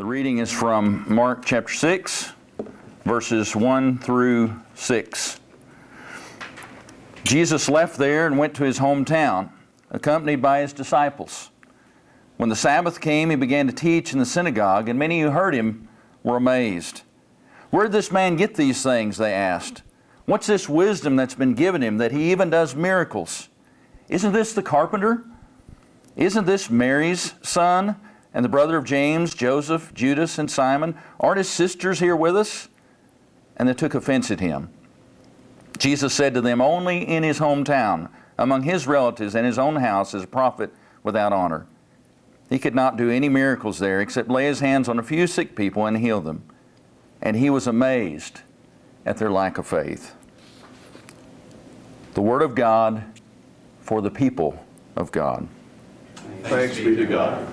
The reading is from Mark chapter 6, verses 1 through 6. Jesus left there and went to his hometown, accompanied by his disciples. When the Sabbath came, he began to teach in the synagogue, and many who heard him were amazed. "Where did this man get these things?" they asked. "What's this wisdom that's been given him that he even does miracles? Isn't this the carpenter? Isn't this Mary's son, and the brother of James, Joseph, Judas, and Simon? Aren't his sisters here with us?" And they took offense at him. Jesus said to them, "Only in his hometown, among his relatives and his own house, is a prophet without honor." He could not do any miracles there except lay his hands on a few sick people and heal them. And he was amazed at their lack of faith. The Word of God for the people of God. Thanks be to God.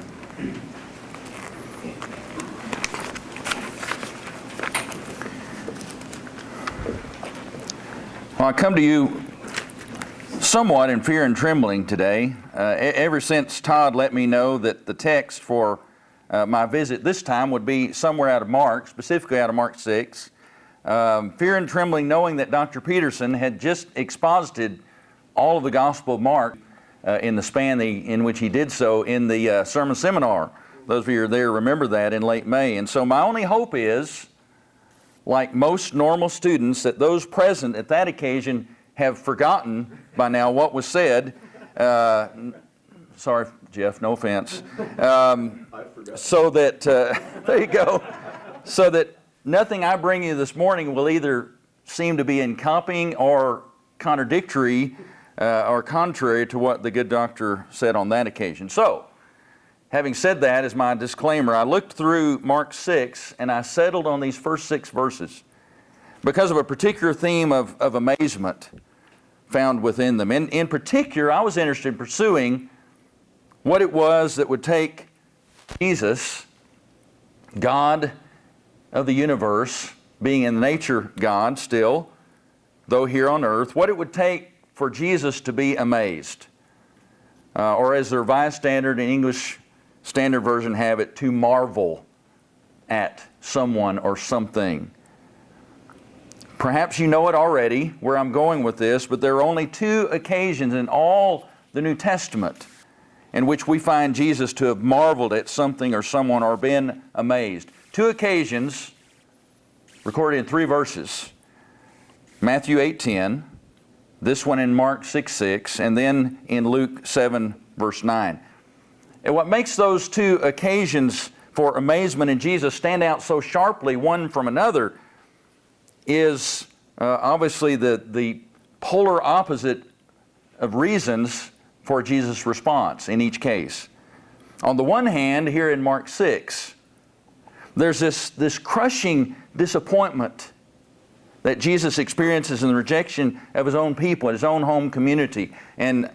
Well, I come to you somewhat in fear and trembling today. Ever since Todd let me know that the text for my visit this time would be somewhere out of Mark, specifically out of Mark 6, fear and trembling knowing that Dr. Peterson had just exposited all of the Gospel of Mark in the span in which he did so in the sermon seminar. Those of you who are there remember that in late May. And so my only hope is, like most normal students, that those present at that occasion have forgotten by now what was said. Sorry, Jeff, no offense. So that, there you go, so that nothing I bring you this morning will either seem to be encompassing or contradictory or contrary to what the good doctor said on that occasion. So, having said that as my disclaimer, I looked through Mark 6 and I settled on these first 6 verses because of a particular theme of amazement found within them. In particular, I was interested in pursuing what it was that would take Jesus, God of the universe, being in nature God still, though here on earth, what it would take for Jesus to be amazed. Or as the Revised Standard and English Standard Version have it, to marvel at someone or something. Perhaps you know it already, where I'm going with this, but there are only 2 occasions in all the New Testament in which we find Jesus to have marveled at something or someone or been amazed. 2 occasions recorded in 3 verses. Matthew 8:10, this one in Mark 6:6, and then in Luke 7, verse 9. And what makes those 2 occasions for amazement in Jesus stand out so sharply one from another is obviously the polar opposite of reasons for Jesus' response in each case. On the one hand, here in Mark 6, there's this crushing disappointment that Jesus experiences in the rejection of his own people, his own home community. And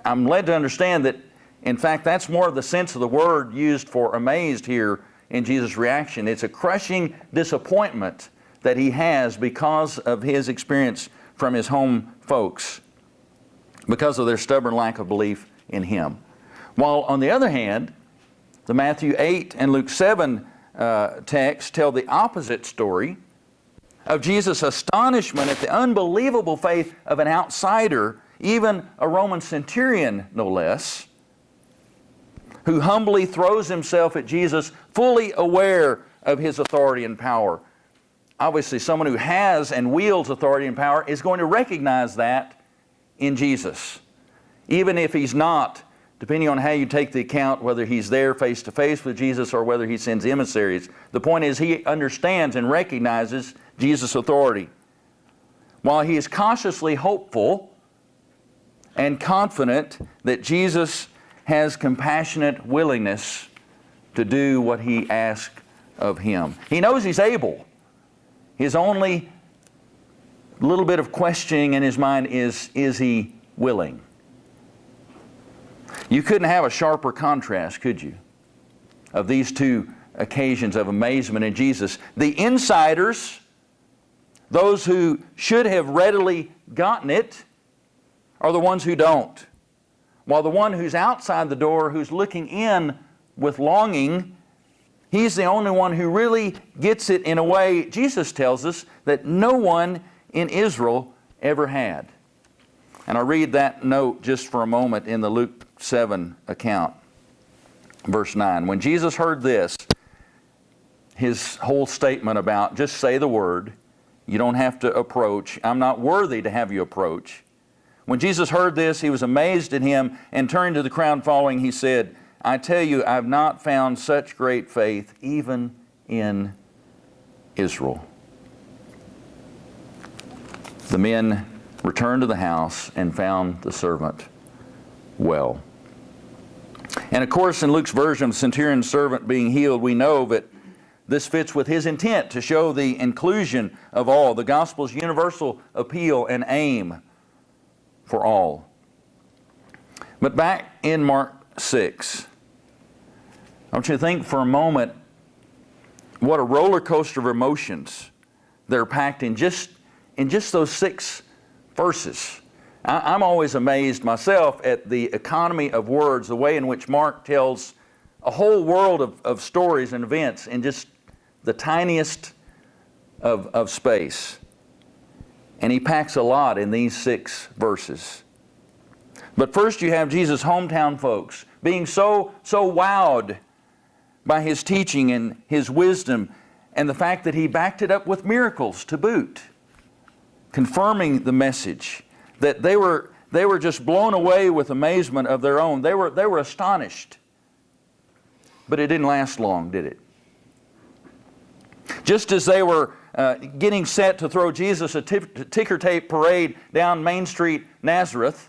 I'm led to understand that, in fact, that's more of the sense of the word used for amazed here in Jesus' reaction. It's a crushing disappointment that he has because of his experience from his home folks, because of their stubborn lack of belief in him. While on the other hand, the Matthew 8 and Luke 7 texts tell the opposite story of Jesus' astonishment at the unbelievable faith of an outsider, even a Roman centurion no less, who humbly throws himself at Jesus, fully aware of his authority and power. Obviously, someone who has and wields authority and power is going to recognize that in Jesus. Even if he's not, depending on how you take the account, whether he's there face to face with Jesus or whether he sends emissaries. The point is he understands and recognizes Jesus' authority. While he is cautiously hopeful and confident that Jesus has compassionate willingness to do what he asks of him. He knows he's able. His only little bit of questioning in his mind is he willing? You couldn't have a sharper contrast, could you, of these 2 occasions of amazement in Jesus. The insiders, those who should have readily gotten it, are the ones who don't. While the one who's outside the door, who's looking in with longing, He's the only one who really gets it in a way, Jesus tells us, that no one in Israel ever had. And I'll read that note just for a moment in the Luke 7 account. Verse 9. When Jesus heard this, his whole statement about just say the word, you don't have to approach, I'm not worthy to have you approach. When Jesus heard this, he was amazed at him, and turning to the crowd following, he said, I tell you, I have not found such great faith even in Israel. The men returned to the house and found the servant well. And of course, in Luke's version of the centurion's servant being healed, we know that this fits with his intent to show the inclusion of all, the gospel's universal appeal and aim for all. But back in Mark 6, I want you to think for a moment what a roller coaster of emotions that are packed in just those 6 verses. I'm always amazed myself at the economy of words, the way in which Mark tells a whole world of stories and events in just the tiniest of space. And he packs a lot in these 6 verses. But first you have Jesus' hometown folks being so wowed by his teaching and his wisdom and the fact that he backed it up with miracles to boot, confirming the message, that they were just blown away with amazement of their own. They were astonished. But it didn't last long, did it? Just as they were getting set to throw Jesus a ticker tape parade down Main Street, Nazareth,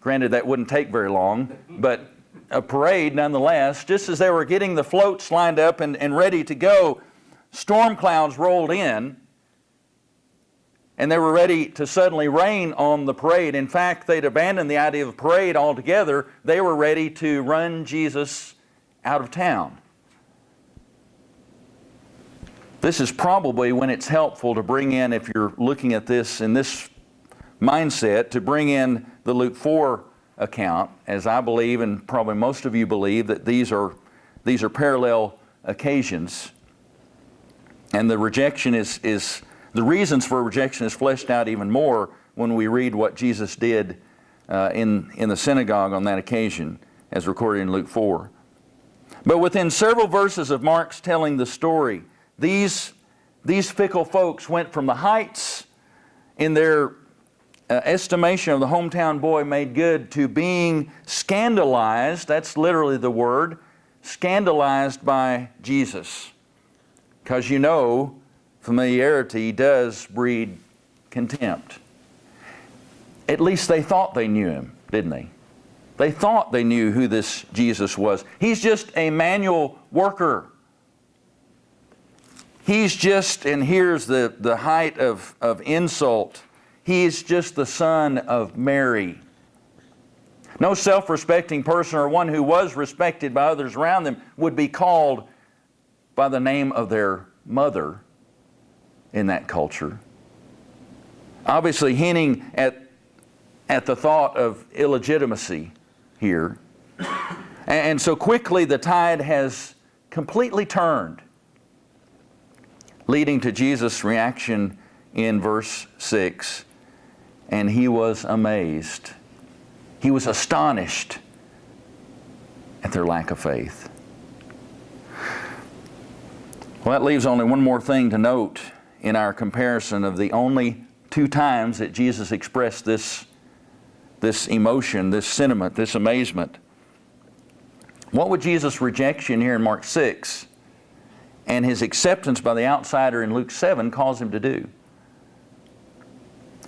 granted that wouldn't take very long, but a parade nonetheless, just as they were getting the floats lined up and ready to go, storm clouds rolled in, and they were ready to suddenly rain on the parade. In fact, they'd abandoned the idea of a parade altogether. They were ready to run Jesus out of town. This is probably when it's helpful to bring in, if you're looking at this in this mindset, to bring in the Luke 4 account, as I believe, and probably most of you believe, that these are parallel occasions. And the rejection is the reasons for rejection is fleshed out even more when we read what Jesus did in the synagogue on that occasion, as recorded in Luke 4. But within several verses of Mark's telling the story, these fickle folks went from the heights in their estimation of the hometown boy made good to being scandalized, that's literally the word, scandalized by Jesus. Because you know, familiarity does breed contempt. At least they thought they knew him, didn't they? They thought they knew who this Jesus was. He's just a manual worker. He's just, and here's the height of insult, he's just the son of Mary. No self-respecting person or one who was respected by others around them would be called by the name of their mother in that culture. Obviously hinting at the thought of illegitimacy here. And so quickly the tide has completely turned, leading to Jesus' reaction in verse 6. And he was amazed. He was astonished at their lack of faith. Well, that leaves only one more thing to note in our comparison of the only 2 times that Jesus expressed this emotion, this sentiment, this amazement. What would Jesus' rejection here in Mark 6 and his acceptance by the outsider in Luke 7 cause him to do?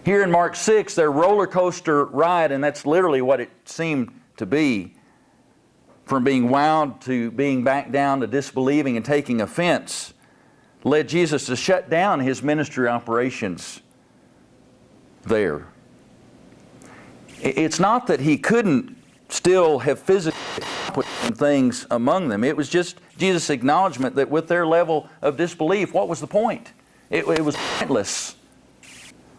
Here in Mark 6, their roller coaster ride, and that's literally what it seemed to be, from being wowed to being back down to disbelieving and taking offense, led Jesus to shut down his ministry operations there. It's not that he couldn't still have physically put things among them. It was just Jesus' acknowledgement that with their level of disbelief, what was the point? It was pointless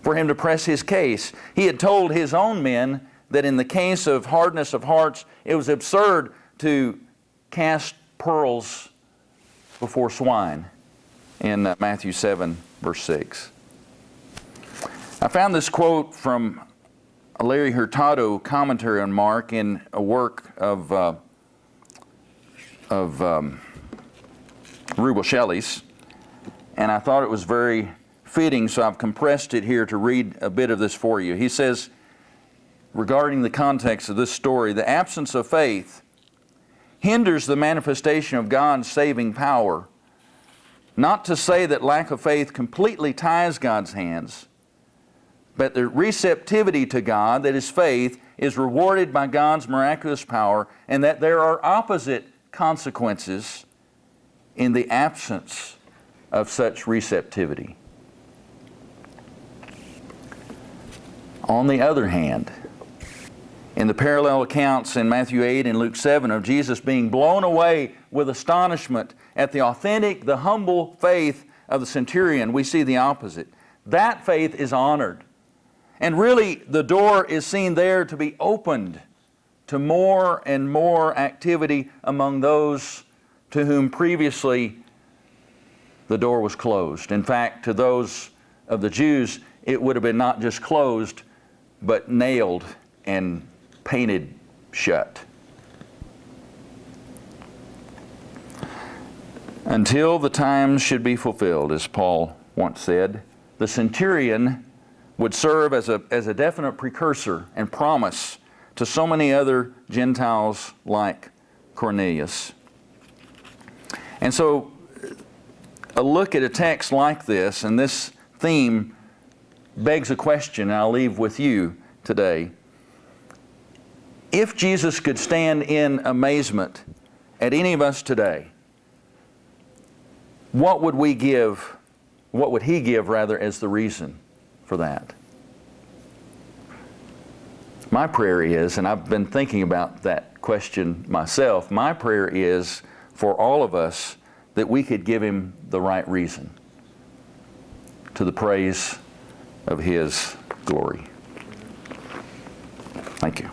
for him to press his case. He had told his own men that in the case of hardness of hearts, it was absurd to cast pearls before swine in Matthew 7, verse 6. I found this quote from a Larry Hurtado commentary on Mark in a work of Rubel Shelley's, and I thought it was very fitting, so I've compressed it here to read a bit of this for you. He says, regarding the context of this story, the absence of faith hinders the manifestation of God's saving power. Not to say that lack of faith completely ties God's hands, but the receptivity to God, that is faith, is rewarded by God's miraculous power, and that there are opposite consequences in the absence of such receptivity. On the other hand, in the parallel accounts in Matthew 8 and Luke 7 of Jesus being blown away with astonishment at the authentic, the humble faith of the centurion, we see the opposite. That faith is honored. And really, the door is seen there to be opened to more and more activity among those to whom previously the door was closed. In fact, to those of the Jews, it would have been not just closed, but nailed and painted shut. Until the times should be fulfilled, as Paul once said, the centurion would serve as a definite precursor and promise to so many other Gentiles like Cornelius. And so a look at a text like this and this theme begs a question, and I'll leave with you today. If Jesus could stand in amazement at any of us today, what would He give as the reason for that? My prayer is, and I've been thinking about that question myself, my prayer is for all of us that we could give Him the right reason to the praise of His glory. Thank you.